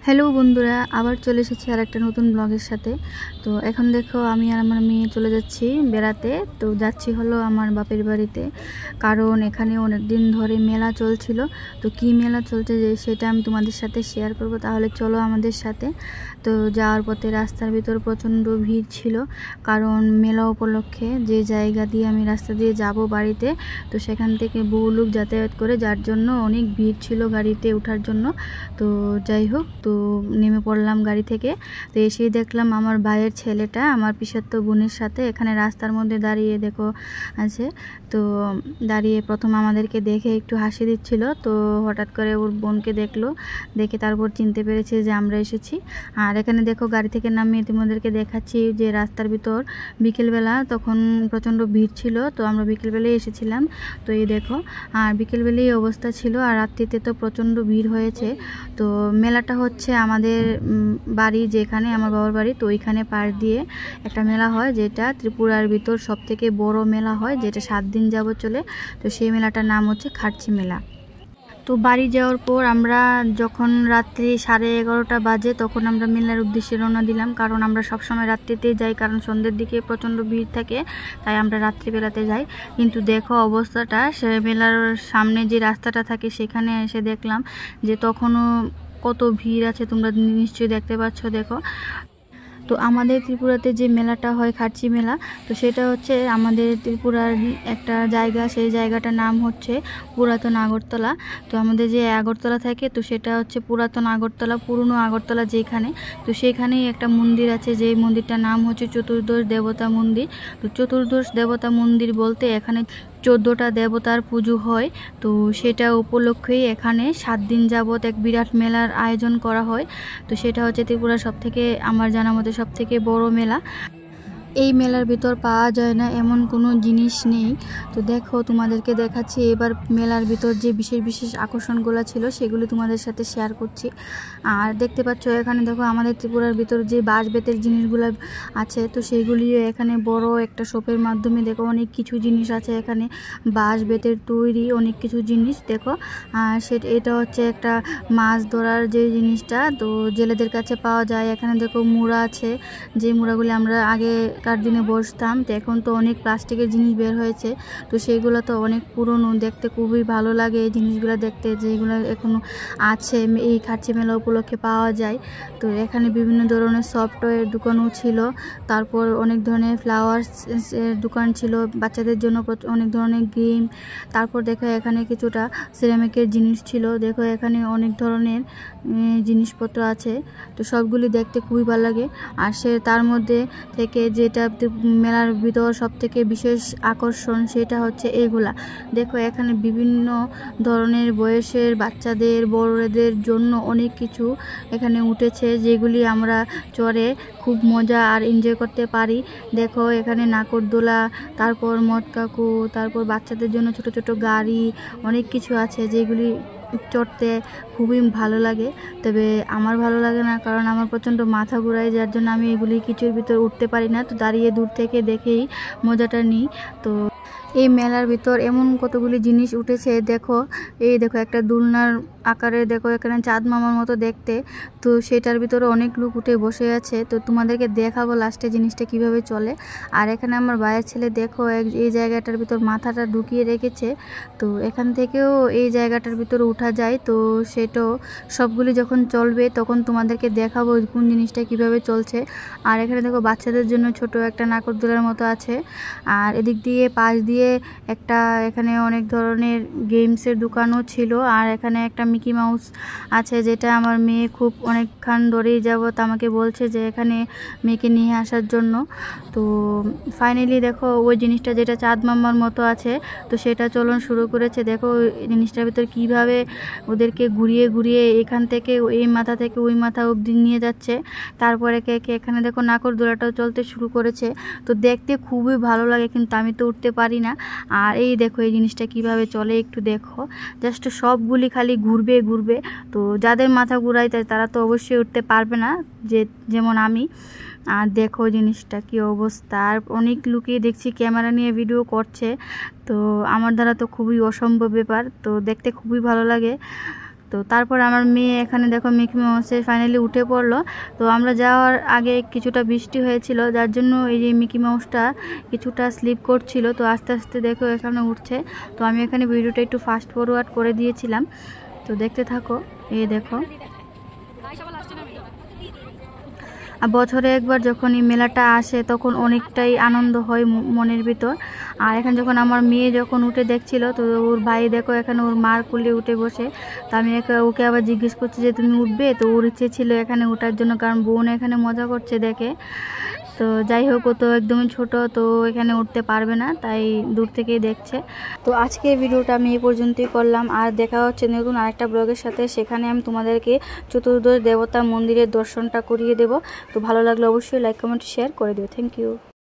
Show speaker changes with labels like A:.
A: Hello বন্ধুরা, আবার চলে এসেছি আর একটা নতুন ব্লগের সাথে। তো এখন দেখো আমি আর আমার মেয়ে চলে যাচ্ছি বেড়াতে। তো যাচ্ছি হলো আমার বাপের বাড়িতে, কারণ এখানে অনেক দিন ধরে মেলা চলছিল। তো কি মেলা চলছে যে সেটা আমি তোমাদের সাথে শেয়ার করব, তাহলে চলো আমাদের সাথে। তো যাওয়ার পথে রাস্তার ভিতর প্রচণ্ড ভিড় ছিল, কারণ মেলা উপলক্ষে যে জায়গা দিয়ে আমি রাস্তা দিয়ে যাব বাড়িতে, তো সেখান থেকে বহু লোক যাতায়াত করে, যার জন্য অনেক ভিড় ছিল গাড়িতে ওঠার জন্য। তো যাই হোক, তো নেমে পড়লাম গাড়ি থেকে। তো এসেই দেখলাম আমার ভাইয়ের ছেলেটা আমার পিসাতো বোনের সাথে এখানে রাস্তার মধ্যে দাঁড়িয়ে দেখো আছে। তো দাঁড়িয়ে প্রথম আমাদেরকে দেখে একটু হাসি দিচ্ছিল। তো হঠাৎ করে ওর বোনকে দেখলো, দেখে তারপর চিনতে পেরেছে যে আমরা এসেছি। আর এখানে দেখো গাড়ি থেকে নামিয়ে তোমাদেরকে দেখাচ্ছি যে রাস্তার ভিতর বিকেলবেলা তখন প্রচণ্ড ভিড় ছিল। তো আমরা বিকেলবেলায় এসেছিলাম। তো এই দেখো, আর বিকেলবেলায় এই অবস্থা ছিল, আর রাত্রিতে তো প্রচণ্ড ভিড় হয়েছে। তো মেলাটা হচ্ছে আমাদের বাড়ি, যেখানে আমার বাবার বাড়ি, তো ওইখানে পার দিয়ে একটা মেলা হয়, যেটা ত্রিপুরার ভিতর সবথেকে বড় মেলা হয়, যেটা 7 দিন যাবত চলে। তো সেই মেলাটার নাম হচ্ছে খার্চি মেলা। তো বাড়ি যাওয়ার পর আমরা যখন রাত্রি 11:30 বাজে, তখন আমরা মেলার উদ্দেশ্যে রওনা দিলাম, কারণ আমরা সবসময় রাত্রিতেই যাই, কারণ সন্ধ্যের দিকে প্রচণ্ড ভিড় থাকে, তাই আমরা রাত্রিবেলাতে যাই। কিন্তু দেখো অবস্থাটা, সে মেলার সামনে যে রাস্তাটা থাকে সেখানে এসে দেখলাম যে তখনও কত ভিড় আছে, তোমরা নিশ্চয়ই দেখতে পাচ্ছ। দেখো, তো আমাদের ত্রিপুরাতে যে মেলাটা হয় খার্চি মেলা, তো সেটা হচ্ছে আমাদের ত্রিপুরার একটা জায়গা, সেই জায়গাটার নাম হচ্ছে পুরাতন আগরতলা। তো আমাদের যে আগরতলা থাকে, তো সেটা হচ্ছে পুরাতন আগরতলা, পুরনো আগরতলা যেখানে। তো সেখানেই একটা মন্দির আছে, যে মন্দিরটার নাম হচ্ছে চতুর্দশ দেবতা মন্দির। তো চতুর্দশ দেবতা মন্দির বলতে এখানে 14টা দেবতার পুজো হয়। তো সেটা উপলক্ষেই এখানে 7 দিন যাবৎ এক বিরাট মেলার আয়োজন করা হয়। তো সেটা হচ্ছে ত্রিপুরার সবথেকে, আমার জানা মতে সবথেকে বড় মেলা। এই মেলার ভিতর পাওয়া যায় না এমন কোনো জিনিস নেই। তো দেখো তোমাদেরকে দেখাচ্ছি এবার মেলার ভিতর যে বিশেষ বিশেষ আকর্ষণগুলো ছিল সেগুলি তোমাদের সাথে শেয়ার করছি। আর দেখতে পাচ্ছ এখানে দেখো আমাদের ত্রিপুরার ভিতর যে বাঁশ বেতের জিনিসগুলো আছে, তো সেইগুলিও এখানে বড় একটা শপের মাধ্যমে দেখো অনেক কিছু জিনিস আছে এখানে, বাঁশ বেতের তৈরি অনেক কিছু জিনিস দেখো। আর এটা হচ্ছে একটা মাছ ধরার যে জিনিসটা, তো জেলেদের কাছে পাওয়া যায়। এখানে দেখো মুড়া আছে, যে মুড়াগুলি আমরা আগেকার দিনে বসতাম, তো এখন তো অনেক প্লাস্টিকের জিনিস বের হয়েছে, তো সেইগুলো তো অনেক পুরনো, দেখতে খুবই ভালো লাগে এই জিনিসগুলো দেখতে, যেগুলো এখনো আছে এই খার্চি মেলা উপলক্ষে পাওয়া যায়। তো এখানে বিভিন্ন ধরনের সফটওয়্যার দোকানও ছিল, তারপর অনেক ধরনের ফ্লাওয়ার্স এর দোকান ছিল, বাচ্চাদের জন্য অনেক ধরনের গেম। তারপর দেখো এখানে কিছুটা সিরামিকের জিনিস ছিল, দেখো এখানে অনেক ধরনের জিনিসপত্র আছে। তো সবগুলি দেখতে খুবই ভালো লাগে। আর তার মধ্যে থেকে যেটা মেলার ভিতর সব থেকে বিশেষ আকর্ষণ, সেটা হচ্ছে এইগুলা। দেখো এখানে বিভিন্ন ধরনের বয়সের বাচ্চাদের, বড়দের জন্য অনেক কিছু এখানে উঠেছে, যেগুলি আমরা চড়ে খুব মজা আর এনজয় করতে পারি। দেখো এখানে নাকরদোলা, তারপর মদ কাকু, তারপর বাচ্চাদের জন্য ছোট ছোট গাড়ি, অনেক কিছু আছে যেগুলি চড়তে খুবই ভালো লাগে। তবে আমার ভালো লাগে না, কারণ আমার প্রচণ্ড মাথা ঘুরায়, যার জন্য আমি এগুলি কিছুর ভিতর উঠতে পারি না। তো দাঁড়িয়ে দূর থেকে দেখেই মজাটা নিই। তো এই মেলার ভিতর এমন কতগুলি জিনিস উঠেছে, দেখো এই দেখো একটা দুলনার আকারে, দেখো এখানে চাঁদ মামার মতো দেখতে। তো সেটার ভিতরে অনেক লোক উঠে বসে আছে। তো তোমাদেরকে দেখাবো লাস্টে জিনিসটা কিভাবে চলে। আর এখানে আমার ভাইয়ের ছেলে দেখো এই জায়গাটার ভিতর মাথাটা ঢুকিয়ে রেখেছে। তো এখান থেকেও এই জায়গাটার ভিতরে উঠা যায়। তো সেটাও সবগুলি যখন চলবে তখন তোমাদেরকে দেখাবো কোন জিনিসটা কিভাবে চলছে। আর এখানে দেখো বাচ্চাদের জন্য ছোট একটা নাকরদোলার মতো আছে। আর এদিক দিয়ে পাশ দিয়ে একটা এখানে অনেক ধরনের গেমসের দোকানও ছিল। আর এখানে একটা মিকি মাউস আছে, যেটা আমার মেয়ে খুব অনেকক্ষণ ধরেই যাবত আমাকে বলছে যে এখানে মেয়েকে নিয়ে আসার জন্য। তো ফাইনালি দেখো ওই জিনিসটা যেটা চাঁদ মামার মতো আছে, তো সেটা চলন শুরু করেছে। দেখো এই জিনিসটার ভিতর কীভাবে ওদেরকে ঘুরিয়ে ঘুরিয়ে এখান থেকে এই মাথা থেকে ওই মাথা অবধি নিয়ে যাচ্ছে। তারপরে এখানে দেখো নাকরদোলাটাও চলতে শুরু করেছে। তো দেখতে খুবই ভালো লাগে, কিন্তু আমি তো উঠতে পারি না। আর এই দেখো এই জিনিসটা কিভাবে চলে একটু দেখো, জাস্ট সবগুলি খালি ঘুরবে ঘুরবে। তো যাদের মাথা ঘুরায় তারা তো অবশ্যই উঠতে পারবে না, যেমন আমি। আর দেখো জিনিসটা কি অবস্থা। আর অনেক লোকই দেখছি ক্যামেরা নিয়ে ভিডিও করছে, তো আমার দ্বারা তো খুবই অসম্ভব ব্যাপার। তো দেখতে খুবই ভালো লাগে। তো তারপর আমার মেয়ে এখানে দেখো মিকি মাউসে ফাইনালি উঠে পড়লো। তো আমরা যাওয়ার আগে কিছুটা বৃষ্টি হয়েছিল, যার জন্য এই যে মিকি মাউসটা কিছুটা স্লিপ করছিল। তো আস্তে আস্তে দেখো এখানে উঠছে। তো আমি এখানে ভিডিওটা একটু ফাস্ট ফরওয়ার্ড করে দিয়েছিলাম, তো দেখতে থাকো। এই দেখো, বছরে একবার যখন এই মেলাটা আসে তখন অনেকটাই আনন্দ হয় মনের ভিতর। আর এখানে যখন আমার মেয়ে যখন উঠে দেখছিল, তো ওর ভাই দেখো এখানে ওর মার কোলে উঠে বসে। তো আমি ওকে আবার জিজ্ঞেস করছি যে তুমি উঠবে, তো ওর ইচ্ছে ছিল এখানে ওঠার জন্য, কারণ বোন এখানে মজা করছে দেখে। তো যাই হোক, ও তো একদমই ছোট, তো এখানে উঠতে পারবে না, তাই দূর থেকেই দেখছে। তো আজকে ভিডিওটা আমি এই পর্যন্তই করলাম, আর দেখা হচ্ছে নতুন আরেকটা ব্লগের সাথে। সেখানে আমি তোমাদেরকে চতুর্দশ দেবতা মন্দিরের দর্শনটা করিয়ে দেব। তো ভালো লাগলে অবশ্যই লাইক কমেন্ট শেয়ার করে দিও। Thank you.